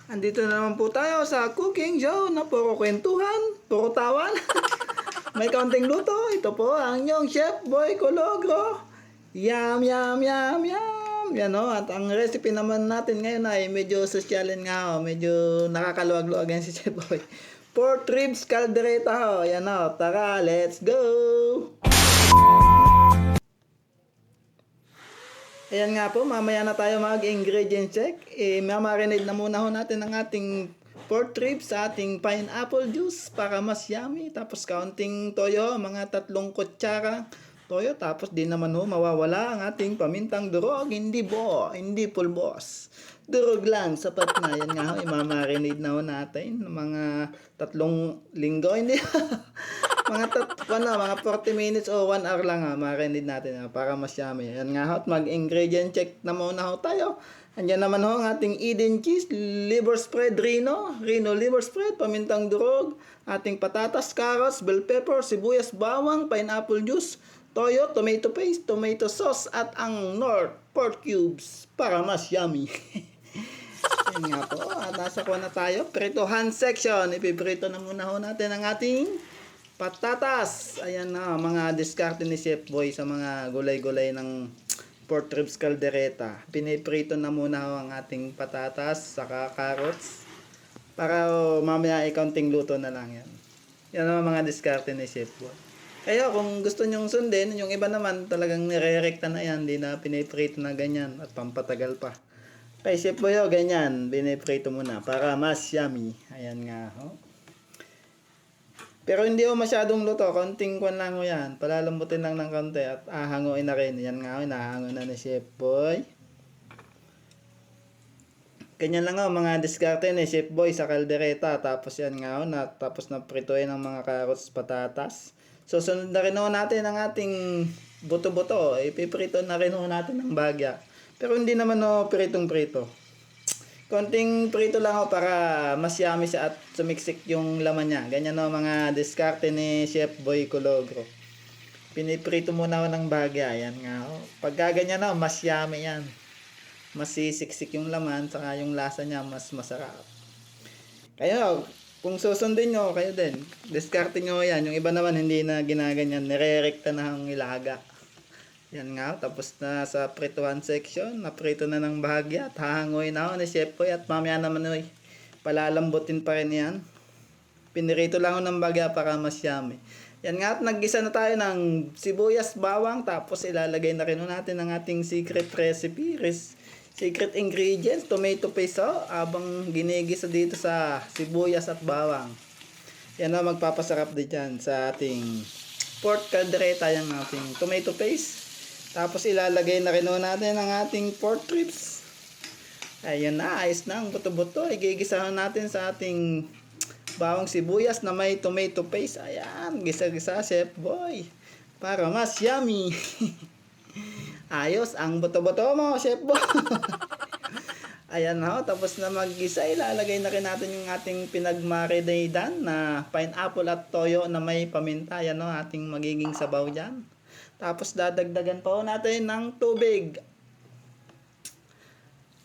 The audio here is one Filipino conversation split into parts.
Andito na naman po tayo sa cooking show na puro kwentuhan, puro tawan. May kaunting luto. Ito po ang inyong Chef Boy Cologro. Yum, yum, yum, yum. Yan o. At ang recipe naman natin ngayon ay medyo sosyalin nga o. Medyo nakakaluwag-luwag yan si Chef Boy. Pork ribs caldereta o. Yan o. Tara, let's go! Ayan nga po, mamaya na tayo mag-ingredient check. Mamarinate na muna ho natin ang ating pork ribs sa ating pineapple juice para mas yummy. Tapos kaunting toyo, mga 3 kutsara toyo. Tapos di naman ho mawawala ang ating pamintang durog. Hindi pulbos. Durog lang, sapat na. Yan nga ho, imamarinate na ho natin. Mga 3 linggo, hindi mga 40 minutes o 1 hour lang marinate natin para mas yummy. Yan nga ho, mag-ingredient check na muna ho tayo. Andiyan naman ho ang ating Eden cheese, liver spread Reno liver spread, pamintang durog, ating patatas, carrots, bell pepper, sibuyas, bawang, pineapple juice, toyo, tomato paste, tomato sauce, at ang Knorr pork cubes para mas yummy. Yan nga po, at nasa kuha na tayo. Pritohan section, ipiprito na muna ho natin ang ating patatas. Ayan na, mga diskarte ni Chef Boy sa mga gulay-gulay ng pork ribs caldereta. Piniprito na muna ho ang ating patatas, saka carrots. Para mamaya ikaunting luto na lang yan. Yan ang mga diskarte ni Chef Boy. Kaya kung gusto nyong sundin, yung iba naman talagang nire-rekta na yan. Hindi na piniprito na ganyan at pampatagal pa. Kay Chef Boy ganyan, piniprito muna para mas yummy. Ayan nga ho. Pero hindi ho masyadong luto, konting kwan lang ho yan. Palalambutin lang ng konti at ahanguin na rin. Yan nga ho, nahango na ni Chef Boy. Ganyan lang ho, mga diskarte ni Chef Boy sa kaldereta. Tapos yan nga ho, tapos na prituin ang mga carrots, patatas. Susunod na rin ho natin ang ating buto-buto. Ipiprito na rin ho natin ng bagya. Pero hindi naman ho pritong-prito. Konting prito lang ho para mas yummy siya at sumiksik yung laman niya. Ganyan ho mga diskarte ni Chef Boy Cologro. Piniprito muna ho ng bagya. Yan nga ho. Pagka ganyan ho, mas yummy yan. Mas sisiksik yung laman, saka yung lasa niya mas masarap. Kayo, kung susundin nyo, kayo din. Diskarte nyo yan. Yung iba naman hindi na ginaganyan. Nire-rekta na ang ilaga. Yan nga, tapos na sa prituhan section, naprito na ng bahagya at hahangoy na ako ni Chef Boy at mamaya naman palalambutin pa rin yan. Pinirito lang ako ng bahagya para mas yummy. Yan nga, at naggisa na tayo ng sibuyas, bawang, tapos ilalagay na rin natin ang ating secret recipe, secret ingredients, tomato paste abang ginigisa dito sa sibuyas at bawang. Yan na, magpapasarap din dyan sa ating pork caldereta, yung ating tomato paste. Tapos ilalagay na rin natin ang ating pork ribs. Ayan na, ayos na ang buto-buto. Igigisahan natin sa ating bawang sibuyas na may tomato paste. Ayan, gisa-gisa Chef Boy. Para mas yummy. Ayos ang buto-buto mo, Chef Boy. Ayan na, tapos na mag-gisa, ilalagay na rin natin yung ating pinagmarinadan na pineapple at toyo na may paminta. Ayan o, ating magiging sabaw dyan. Tapos dadagdagan pa natin ng tubig.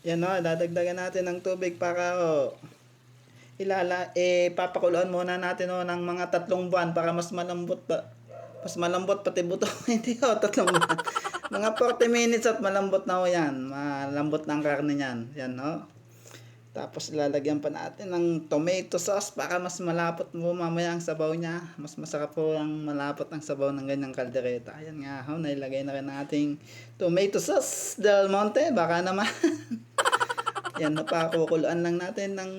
Yan o, dadagdagan natin ng tubig para papakuluan muna natin ng mga 3 buwan para mas malambot pa. Mas malambot pati buto. Hindi 3 buwan. Mga 40 minutes at malambot na yan. Malambot na ang karne niyan. Yan o. Tapos ilalagyan pa natin ng tomato sauce para mas malapot mo mamaya ang sabaw niya. Mas masarap po ang malapot ang sabaw ng ganyang kaldereta. Ayan nga ho, nailagay na rin nating tomato sauce Del Monte. Baka naman. Yan, napakukuluan lang natin ng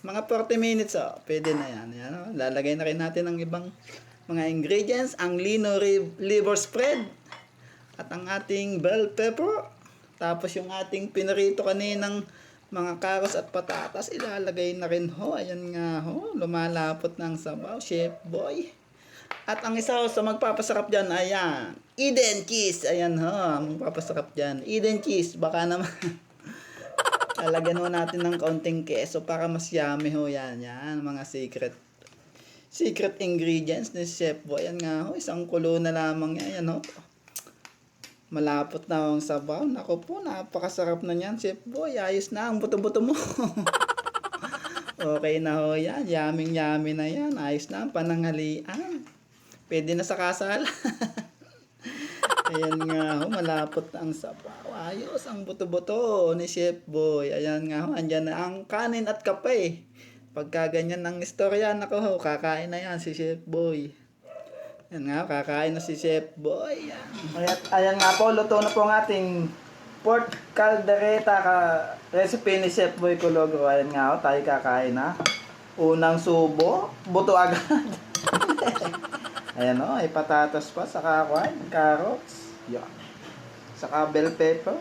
mga 40 minutes. Pwede na yan. Yan o. Lalagay na rin natin ng ibang mga ingredients. Ang lino liver spread. At ang ating bell pepper. Tapos yung ating pinarito kaninang mga carrots at patatas, ilalagay na rin ho. Ayan nga ho, lumalapot ng sabaw, Chef Boy. At ang isa sa magpapasarap dyan, ayan, Eden cheese. Ayan ho, magpapasarap dyan. Eden cheese, baka naman. Lalagyan ho natin ng kaunting keso para mas yummy ho yan. Yan, mga secret ingredients ni Chef Boy. Ayan nga ho, isang kulo na lamang yan. Ayan ho. Malapot na ang sabaw. Naku po, napakasarap na niyan, Chef Boy. Ayos na ang buto-buto mo. Okay na ho yan. Yaming-yami na yan. Ayos na ang pananghalian. Pwede na sa kasal. Ayan nga ho, malapot ang sabaw. Ayos ang buto-buto ni Chef Boy. Ayan nga ho, andyan na ang kanin at kape. Pagka ganyan ang istorya, nako ho, kakain na yan si Chef Boy. Ayan nga ho, kakain na si Chef Boy. Ayan nga po, luto na po ang ating pork caldereta recipe ni Chef Boy Kulogro. Ayan nga ho, tayo kakain na. Unang subo, buto agad. Ayan o, ay patatas pa, saka carrots. Yan. Saka bell pepper.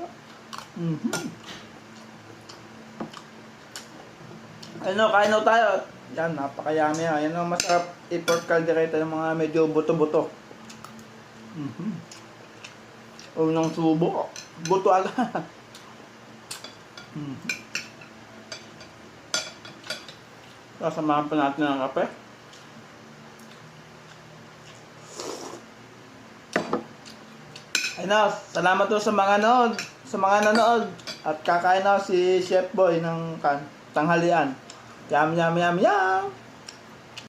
Ano, kain na tayo. Yan, napakayami. Ayan o, masarap i-pork caldereta ng mga medyo buto-buto. Unang subo, buto agad. Sasamahan pa natin ng kape. Ayun, salamat po sa mga nanood. At kakain na si Chef Boy ng tanghalian. Yum, yum, yum, yum!